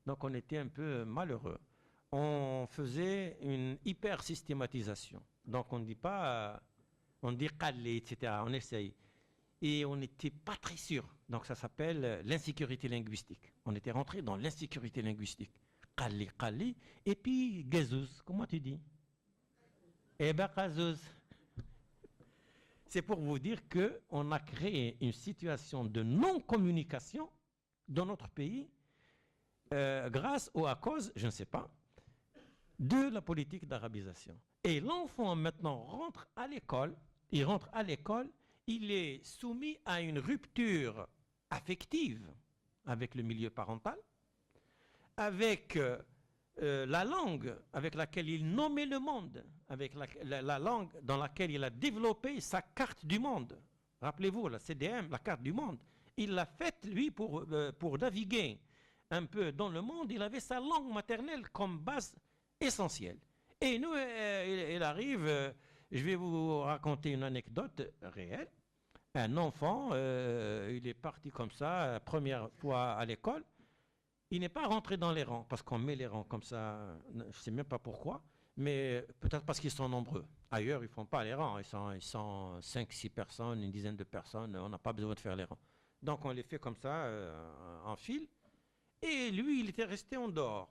Donc on était un peu malheureux. On faisait une hyper systématisation. Donc on ne dit pas, on dit Qalli, etc. On essaye. Et on n'était pas très sûr. Donc ça s'appelle l'insécurité linguistique. On était rentré dans l'insécurité linguistique. Qalli, Qalli, et puis Gazouz, comment tu dis? Eh ben Gazouz. C'est pour vous dire qu'on a créé une situation de non-communication dans notre pays grâce ou à cause, je ne sais pas, de la politique d'arabisation. Et l'enfant maintenant rentre à l'école, il est soumis à une rupture affective avec le milieu parental, avec la langue avec laquelle il nommait le monde, avec la langue dans laquelle il a développé sa carte du monde. Rappelez-vous, la CDM, la carte du monde. Il l'a faite, lui, pour naviguer un peu dans le monde. Il avait sa langue maternelle comme base essentielle. Et nous, il arrive, je vais vous raconter une anecdote réelle. Un enfant, il est parti comme ça, première fois à l'école. Il n'est pas rentré dans les rangs, parce qu'on met les rangs comme ça, je ne sais même pas pourquoi, mais peut-être parce qu'ils sont nombreux. Ailleurs, ils ne font pas les rangs, ils sont 5-6 personnes, une dizaine de personnes, on n'a pas besoin de faire les rangs. Donc on les fait comme ça, en file, et lui, il était resté en dehors,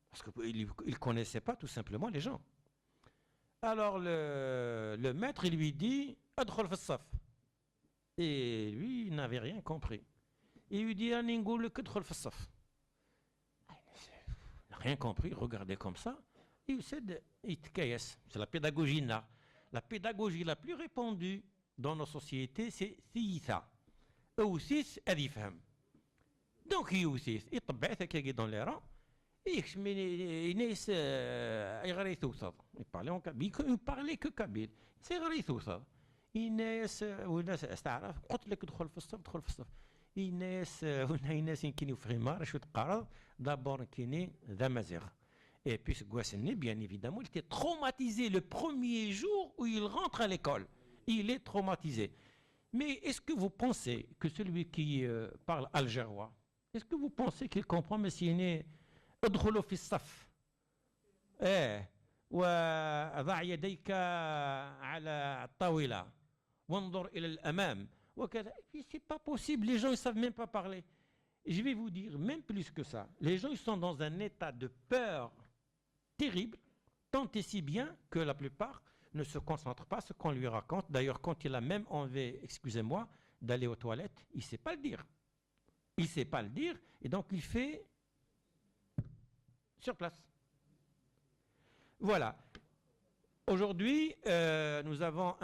parce qu'il ne connaissait pas tout simplement les gens. Alors le maître, il lui dit « Adkhol fi saf ». Et lui, il n'avait rien compris. Il lui dit « Aningul kadkhol fi saf ». Rien compris, regardez comme ça. C'est la pédagogie là. La pédagogie la plus répandue dans nos sociétés, c'est Thitha. Eussis Adifham. Donc Eussis, il tabac dans les rangs. Il parlait que kabyle. C'est غريثوصة. الناس والناس استعرف قلت لك ادخل في الصف ادخل في الصف. الناس يمكن يفهمها راه شو تقرا d'abord كيني ذا مزيغ. Et puis Gouasseni, bien évidemment, il était traumatisé le premier jour où il rentre à l'école. Il est traumatisé. Mais est-ce que vous pensez que celui qui parle algérois Est-ce que vous pensez qu'il comprend مسيني ادخلوا في الصف وضع يديك على الطاولة وانظر إلى الأمام وكذا. C'est pas possible, les gens ne savent même pas parler. Je vais vous dire même plus que ça. Les gens ils sont dans un état de peur terrible, tant et si bien que la plupart ne se concentrent pas sur ce qu'on lui raconte. D'ailleurs, quand il a même envie, excusez-moi, d'aller aux toilettes, il ne sait pas le dire. Il ne sait pas le dire, et donc il fait sur place. Voilà. Aujourd'hui, nous avons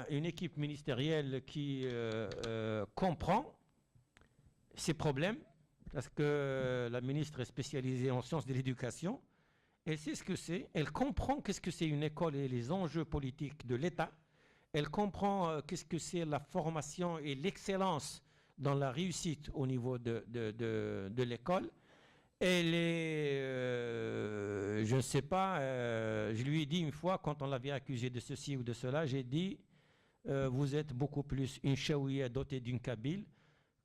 une équipe ministérielle qui comprend ces problèmes, parce que la ministre est spécialisée en sciences de l'éducation. Elle sait ce que c'est, elle comprend qu'est-ce que c'est une école et les enjeux politiques de l'État. Elle comprend qu'est-ce que c'est la formation et l'excellence dans la réussite au niveau de l'école. Elle est, je ne sais pas, je lui ai dit une fois, quand on l'avait accusé de ceci ou de cela, j'ai dit, vous êtes beaucoup plus une chaouia dotée d'une kabyle,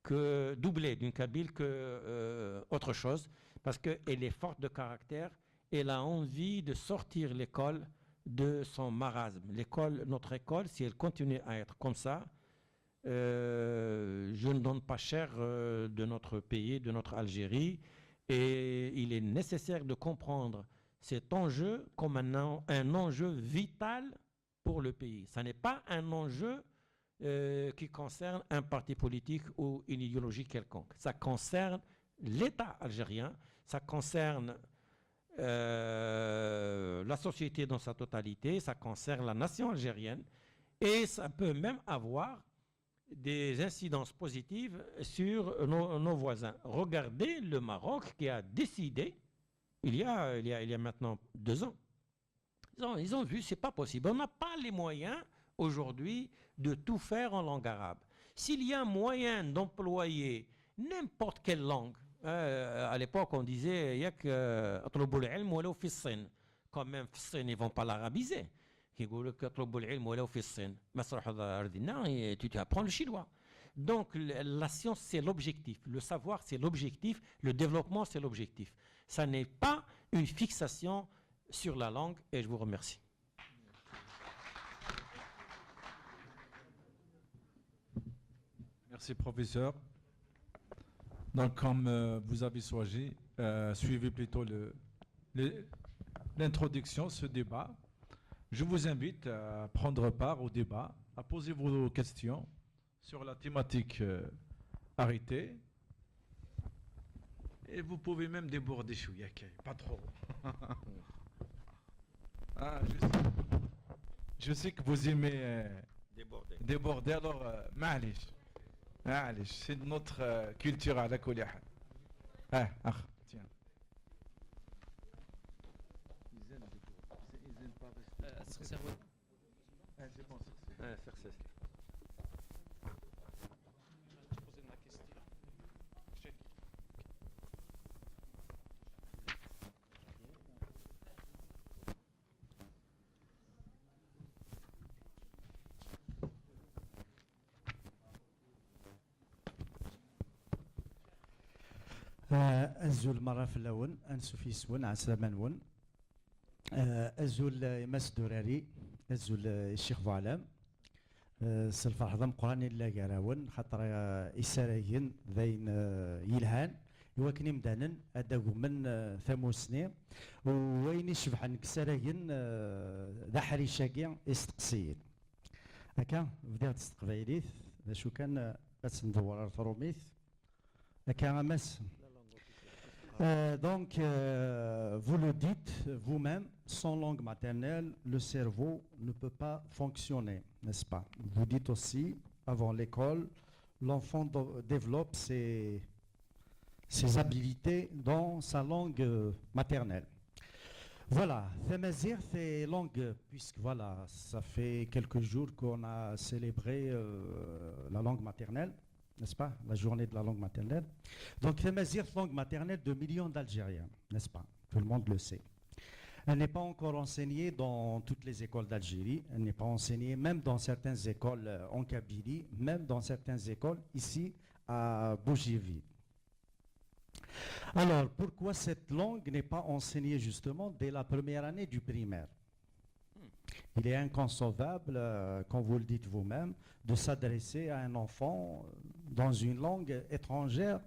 que doublée d'une kabyle que autre chose, parce qu'elle est forte de caractère, elle a envie de sortir l'école de son marasme. Notre école, si elle continue à être comme ça, je ne donne pas cher de notre pays, de notre Algérie, et il est nécessaire de comprendre cet enjeu comme un enjeu vital pour le pays. Ce n'est pas un enjeu qui concerne un parti politique ou une idéologie quelconque. Ça concerne l'État algérien, ça concerne la société dans sa totalité, ça concerne la nation algérienne, et ça peut même avoir des incidences positives sur nos voisins. Regardez le Maroc qui a décidé, il y a maintenant 2 ans, ils ont vu, c'est pas possible. On n'a pas les moyens aujourd'hui de tout faire en langue arabe. S'il y a un moyen d'employer n'importe quelle langue, à l'époque on disait quand même ils ne vont pas l'arabiser. Tu apprends le chinois. Donc la science c'est l'objectif, le savoir c'est l'objectif, le développement c'est l'objectif. Ça n'est pas une fixation sur la langue, et je vous remercie. Merci, professeur. Donc, comme vous avez choisi, suivez plutôt l'introduction, ce débat. Je vous invite à prendre part au débat, à poser vos questions sur la thématique arrêtée. Et vous pouvez même déborder chouïa, pas trop. Ah, je sais que vous aimez déborder, alors معليش c'est notre culture à la كل حال. Tiens. C'est bon. أزول مرة في اللون أنسو في سون عسلامة نون أزول يمس دوراري أزول الشيخ فعلام سلفا حضم قراني لا قراون خاطر إسرايين ذين يلهان يوكني مدانن أداقو من ثموسني وين يشبح عنك سرايين ذا حريشاكي استقسيين هكا بدات تستقبيليث شو كان بس ندور الفروميث هكا مس. Donc, vous le dites vous-même, sans langue maternelle, le cerveau ne peut pas fonctionner, n'est-ce pas? Vous dites aussi, avant l'école, l'enfant développe ses habilités dans sa langue maternelle. Voilà, Thamazir, c'est langue, puisque voilà, ça fait quelques jours qu'on a célébré la langue maternelle, n'est-ce pas, la journée de la langue maternelle. Donc, Thamazir, langue maternelle de millions d'Algériens, n'est-ce pas? Tout le monde le sait. Elle n'est pas encore enseignée dans toutes les écoles d'Algérie. Elle n'est pas enseignée même dans certaines écoles en Kabylie, même dans certaines écoles ici à Bougieville. Alors, pourquoi cette langue n'est pas enseignée justement dès la première année du primaire? Il est inconcevable, comme vous le dites vous-même, de s'adresser à un enfant dans une langue étrangère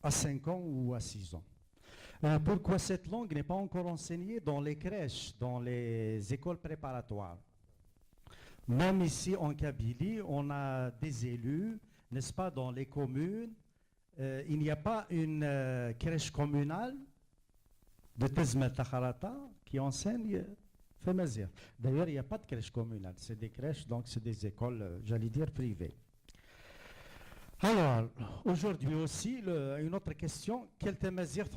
à 5 ans ou à 6 ans. Pourquoi cette langue n'est pas encore enseignée dans les crèches, dans les écoles préparatoires? Même ici en Kabylie, on a des élus, n'est-ce pas, dans les communes. Il n'y a pas une crèche communale de Tezmel Takharata qui enseigne Femazir. D'ailleurs, il n'y a pas de crèche communale. C'est des crèches, donc c'est des écoles, j'allais dire, privées. Alors, aujourd'hui aussi, une autre question. Quel Temazir